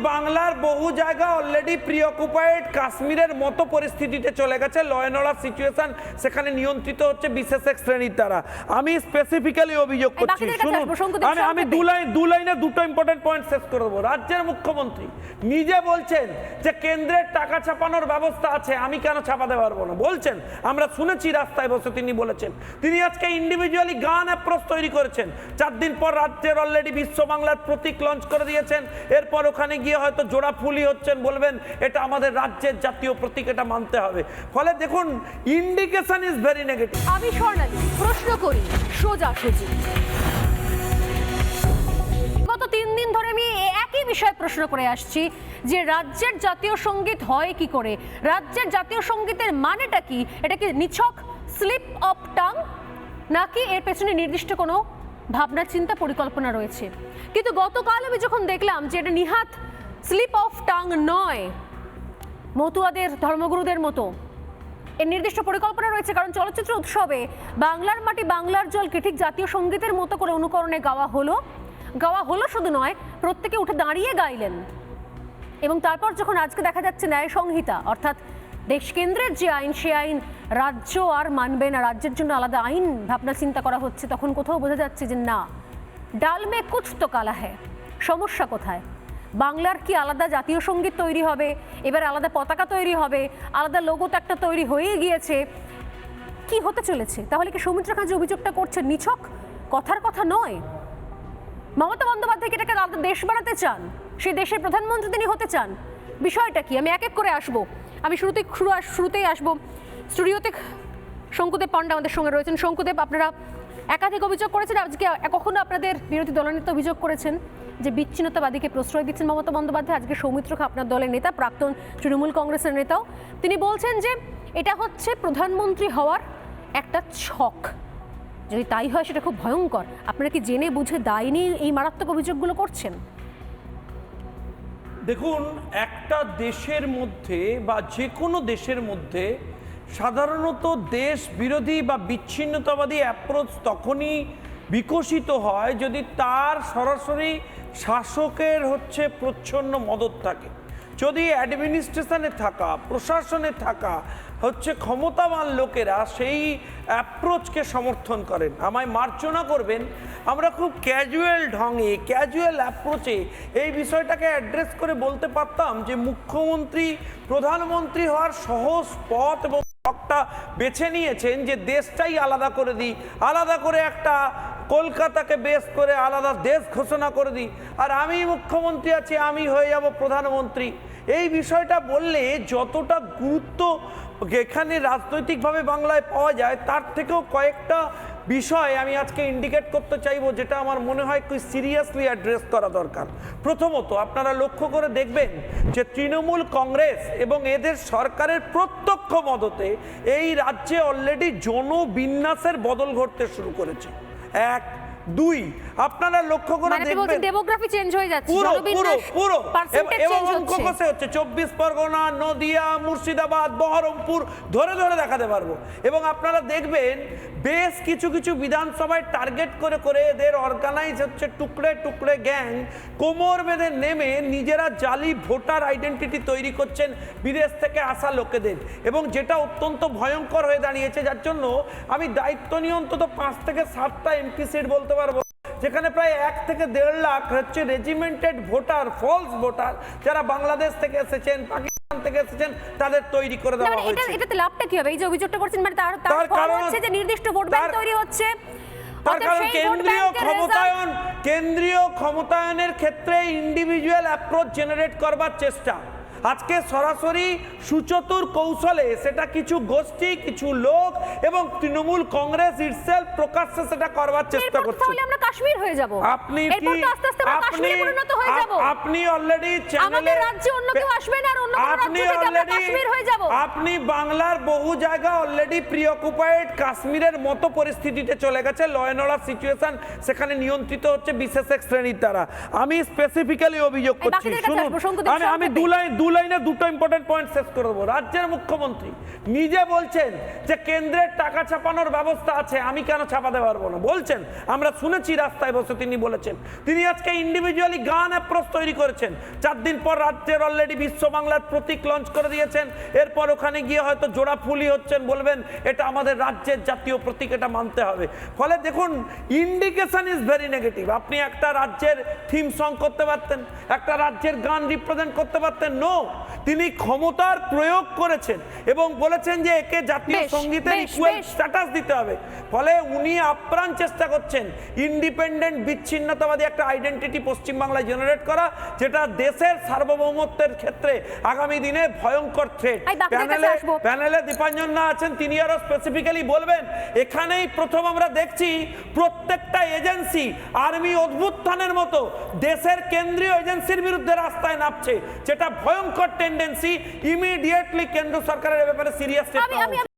বাংলার বহু জায়গা অলরেডি প্রিঅকুপাইড কাশ্মীরের মতো পরিস্থিতিতে চলে গেছে। ল অ্যান্ড অর্ডার সিচুয়েশন সেখানে নিয়ন্ত্রিত হচ্ছে বিশেষ এক শ্রেণীর দ্বারা। আমি স্পেসিফিক্যালি অভিযোগ করছি, শুনুন, আমি দু লাইনে দুটো ইম্পর্টেন্ট পয়েন্ট শেষ করে দেবো। রাজ্যের মুখ্যমন্ত্রী নিজে বলছেন যে কেন্দ্রের টাকা ছাপানোর ব্যবস্থা আছে, আমি কেন ছাপাতে পারবো না বলছেন। আমরা শুনেছি রাস্তায় বসে তিনি বলেছেন। তিনি আজকে ইন্ডিভিজুয়ালি গান অ্যাপ্রোচ তৈরি করেছেন। 4 দিন পর রাজ্যের অলরেডি বিশ্ব বাংলার প্রতীক লঞ্চ করে দিয়েছেন। এরপর ওখানে গিয়ে হয়তো জোড়া ফুলি হচ্ছেন, বলবেন এটা আমাদের রাজ্যের জাতীয় প্রতীক, এটা মানতে হবে। ফলে দেখুন, ইন্ডিকেশন ইজ ভেরি নেগেটিভ। আমি স্বর্ণালী প্রশ্ন করি সোজাসুজি। গত 3 দিন ধরে আমি একই বিষয়ে প্রশ্ন করে আসছি যে রাজ্যের জাতীয় সঙ্গীত হয় কি করে, রাজ্যের জাতীয় সঙ্গীতের মানেটা কি? এটা কি নিছক স্লিপ অফ টাং, নাকি এর পেছনে নির্দিষ্ট কোনো ভাবনা চিন্তা পরিকল্পনা রয়েছে? কিন্তু গতকাল আমি যখন দেখলাম যে এটা নিহাত স্লিপ অফ টাং নয়, মতুয়াদের ধর্মগুরুদের মতো এর নির্দিষ্ট পরিকল্পনা রয়েছে। কারণ চলচ্চিত্র উৎসবে বাংলার মাটি বাংলার জলকে ঠিক জাতীয় সঙ্গীতের মতো করে অনুকরণে গাওয়া হলো শুধু নয়, প্রত্যেকে উঠে দাঁড়িয়ে গাইলেন। এবং তারপর যখন আজকে দেখা যাচ্ছে ন্যায় সংহিতা, অর্থাৎ দেশ কেন্দ্রের যে আইন, সে আইন রাজ্য আর মানবে না, রাজ্যের জন্য আলাদা আইন ভাবনা চিন্তা করা হচ্ছে, তখন কোথাও বোঝা যাচ্ছে যে না, ডাল মে কুছ তো কালা হ্যায়। সমস্যা কোথায়? বাংলার কি আলাদা জাতীয় সঙ্গীত তৈরি হবে, এবার আলাদা পতাকা তৈরি হবে, আলাদা লোগো তো একটা তৈরি হয়েই গিয়েছে, কি হতে চলেছে? তাহলে কি সৌমিত্র খান যে অভিযোগটা করছেন নিছক কথার কথা নয়? মমতা বন্দ্যোপাধ্যায় এটাকে আলাদা দেশ বানাতে চান, সেই দেশের প্রধানমন্ত্রী তিনি হতে চান। বিষয়টা কি? আমি এক এক করে আসবো। আমি শুরুতেই আসবো স্টুডিওতে। শঙ্কুদেব পান্ডা আমাদের সঙ্গে রয়েছেন। শঙ্কুদেব, আপনারা একাধিক অভিযোগ করেছেন, আজকে কখনো আপনাদের বিরোধী দলনেতা অভিযোগ করেছেন যে বিচ্ছিন্নতাবাদীকে প্রশ্রয় দিচ্ছেন মমতা বন্দ্যোপাধ্যায়। আজকে সৌমিত্র খা আপনার দলের নেতা, প্রাক্তন তৃণমূল কংগ্রেসের নেতাও, তিনি বলছেন যে এটা হচ্ছে প্রধানমন্ত্রী হওয়ার একটা ছক। যদি তাই হয় সেটা খুব ভয়ঙ্কর। আপনারা কি জেনে বুঝে দায় নিয়ে এই মারাত্মক অভিযোগগুলো করছেন? দেখুন, একটা দেশের মধ্যে বা যে কোনো দেশের মধ্যে সাধারণত দেশ বিরোধী বা বিচ্ছিন্নতাবাদী অ্যাপ্রোচ তখনই বিকশিত হয় যদি তার সরাসরি শাসকের হচ্ছে প্রচ্ছন্ন মদত থাকে। যদি অ্যাডমিনিস্ট্রেশনে থাকা, প্রশাসনে থাকা হচ্ছে ক্ষমতাবান লোকেরা সেই অ্যাপ্রোচকে সমর্থন করেন, আমায় মার্জনা করবেন, আমরা খুব ক্যাজুয়াল ঢঙে, ক্যাজুয়াল অ্যাপ্রোচে এই বিষয়টাকে অ্যাড্রেস করে বলতে পারতাম যে মুখ্যমন্ত্রী প্রধানমন্ত্রী হওয়ার সহজ পথ এবং পথটা বেছে নিয়েছেন যে দেশটাই আলাদা করে দিই, আলাদা করে একটা কলকাতাকে বেস করে আলাদা দেশ ঘোষণা করে দিই, আর আমি মুখ্যমন্ত্রী আছি, আমি হয়ে যাব প্রধানমন্ত্রী। এই বিষয়টা বললে যতটা গুরুত্ব এখানে রাজনৈতিকভাবে বাংলায় পাওয়া যায়, তার থেকেও কয়েকটা বিষয় আমি আজকে ইন্ডিকেট করতে চাইবো, যেটা আমার মনে হয় খুব সিরিয়াসলি অ্যাড্রেস করা দরকার। প্রথমত, আপনারা লক্ষ্য করে দেখবেন যে তৃণমূল কংগ্রেস এবং এদের সরকারের প্রত্যক্ষ মদতে এই রাজ্যে অলরেডি জনবিন্যাসের বদল ঘটতে শুরু করেছে। 1, 2, আপনারা লক্ষ্য করে দেখবেন ডেমোগ্রাফি চেঞ্জ হয়ে যাচ্ছে, পুরো এবং অঙ্ক কষে হচ্ছে। 24 পরগনা, নদিয়া, মুর্শিদাবাদ, বহরমপুর ধরে ধরে দেখাতে পারবো। এবং আপনারা দেখবেন বেশ কিছু বিধানসভায় টার্গেট করে এদের অর্গানাইজ হচ্ছে টুকরে টুকরে গ্যাং, কোমর বেঁধে নেমে নিজেরা জালি ভোটার আইডেন্টিটি তৈরি করছেন বিদেশ থেকে আসা লোকেদের, এবং যেটা অত্যন্ত ভয়ঙ্কর হয়ে দাঁড়িয়েছে। যার জন্য আমি দায়িত্ব নিয়ে অন্তত 5 থেকে 7টা এমপি সিট বলতে পারবো, যেখানে প্রায় 1 থেকে 1.5 লাখ হচ্ছে রেজিমেন্টেড ভোটার, ফলস ভোটার, যারা বাংলাদেশ থেকে এসেছেন, পাকিস্তান থেকে এসেছেন, তাদের তৈরি করে দেওয়া হয়েছে। এটাতে লাভটা কি হবে? এই যে অভিযোগটা করছেন, মানে তার কারণ হচ্ছে যে নির্দিষ্ট ভোট ব্যাংক তৈরি হচ্ছে। তার কারণ কেন্দ্রীয় ক্ষমতায়নের ক্ষেত্রে ইন্ডিভিজুয়াল অ্যাপ্রোচ জেনারেট করবার চেষ্টা। আজকে সরাসরি সুচতুর কৌশলে সেটা কিছু গোষ্ঠী, কিছু লোক এবং তৃণমূল কংগ্রেস ইটসেলফ প্রকাশ্যে সেটা করবার চেষ্টা করছে। তাহলে আমরা কাশ্মীর হয়ে যাব। আপনি অলরেডি আমাদের রাজ্যে অন্য কেউ আসবে না, আর অন্য কোন রাজ্য থেকে আমরা কাশ্মীর হয়ে যাব। আপনি বাংলার বহু জায়গা অলরেডি প্রিঅকুপাইড কাশ্মীরের মতো পরিস্থিতিতে চলে গেছে। ল অ্যান্ড অর্ডার সিচুয়েশন সেখানে নিয়ন্ত্রিত হচ্ছে বিশেষ এক শ্রেণীর দ্বারা। আমি স্পেসিফিক্যালি অভিযোগ করছি, শুনুন, আমি দু লাইনে দুটো ইম্পর্টেন্ট পয়েন্ট শেষ করে দেবো। রাজ্যের মুখ্যমন্ত্রী নিজে বলছেন যে কেন্দ্রের টাকা ছাপানোর ব্যবস্থা আছে, আমি কেন ছাপাতে পারবো না বলছেন, আমরা শুনেছি রাস্তায় বসে তিনি বলেছেন। তিনি আজকে ইন্ডিভিজুয়ালি গান অ্যাপ্রোচ তৈরি করেছেন। 4 দিন পর রাজ্যের অলরেডি বিশ্ব বাংলার প্রতীক লঞ্চ করে দিয়েছেন। এরপর ওখানে গিয়ে হয়তো জোড়া ফুলি হচ্ছেন, বলবেন এটা আমাদের রাজ্যের জাতীয় প্রতীক, এটা মানতে হবে। ফলে দেখুন ইন্ডিকেশন ইজ ভেরি নেগেটিভ। আপনি একটা রাজ্যের থিম সং করতে পারতেন, একটা রাজ্যের গান রিপ্রেজেন্ট করতে পারতেন। নো, তিনি ক্ষমতার প্রয়োগ করেছেন এবং বলেছেন যে একে জাতীয় বেশ, সঙ্গীতের বেশ, ইকুয়াল বেশ। স্ট্যাটাস দিতে হবে। ফলে উনি আপ্রাণ চেষ্টা করছেন ইন্ডিপেন্ডেন্ট বিচ্ছিন্নতাবাদী একটা আইডেন্টিটি পশ্চিমবাংলায় জেনারেট করা, যেটা দেশের সার্বভৌমত্বের ক্ষেত্রে আগামী দিনে ভয়ঙ্কর থ্রেট। এই বাকিদের কাছে আসবো। প্যানেলে দীপাঞ্জন না আছেন, তিনি আরো স্পেসিফিক্যালি বলবেন। এখানেই প্রথম আমরা দেখছি প্রত্যেকটা এজেন্সি আর্মি অভ্যুত্থানের মতো দেশের কেন্দ্রীয় এজেন্সির বিরুদ্ধে রাস্তায় নামছে, যেটা ভয়ঙ্কর টেন্ডেন্সি। ইমিডিয়েটলি কেন্দ্র সরকারের ব্যাপারে সিরিয়াস স্টেপ আমি